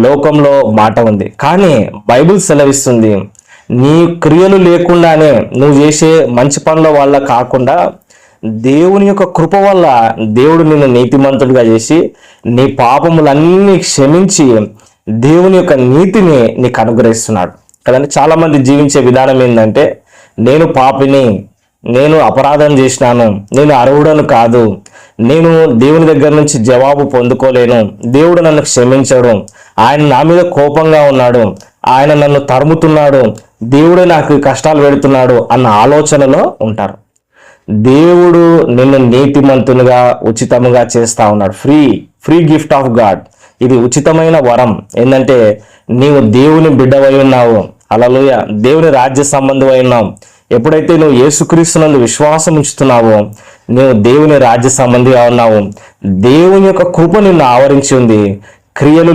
లోకంలో మాట ఉంది. కానీ బైబిల్ సెలవిస్తుంది, నీ క్రియలు లేకుండానే నువ్వు చేసే మంచి పనుల వల్ల కాకుండా దేవుని యొక్క కృప వల్ల దేవుడు నిన్ను నీతిమంతుడిగా చేసి నీ పాపములన్నీ క్షమించి దేవుని యొక్క నీతిని నీకు అనుగ్రహిస్తున్నాడు కదండి. చాలా మంది జీవించే విధానం ఏంటంటే, నేను పాపిని, నేను అపరాధం చేసినాను, నేను అర్హుడను కాదు, నేను దేవుని దగ్గర నుంచి జవాబు పొందుకోలేను, దేవుడు నన్ను క్షమించడు, ఆయన నా మీద కోపంగా ఉన్నాడు, ఆయన నన్ను తరుముతున్నాడు, దేవుడే నాకు కష్టాలు పెడుతున్నాడు అన్న ఆలోచనలో ఉంటారు. దేవుడు నిన్ను నీతిమంతునిగా ఉచితముగా చేస్తా ఉన్నాడు. Free gift of God. ఇది ఉచితమైన వరం. ఏంటంటే నీవు దేవుని బిడ్డవై ఉన్నావు. హల్లెలూయా. దేవుని రాజ్య సంబంధమై ఉన్నావు. ఎప్పుడైతే నువ్వు యేసుక్రీస్తునందు విశ్వాసం ఉంచుతున్నావో నువ్వు దేవుని రాజ్య సంబంధిగా ఉన్నావు. దేవుని యొక్క కృప నిన్ను ఆవరించి ఉంది. క్రియలు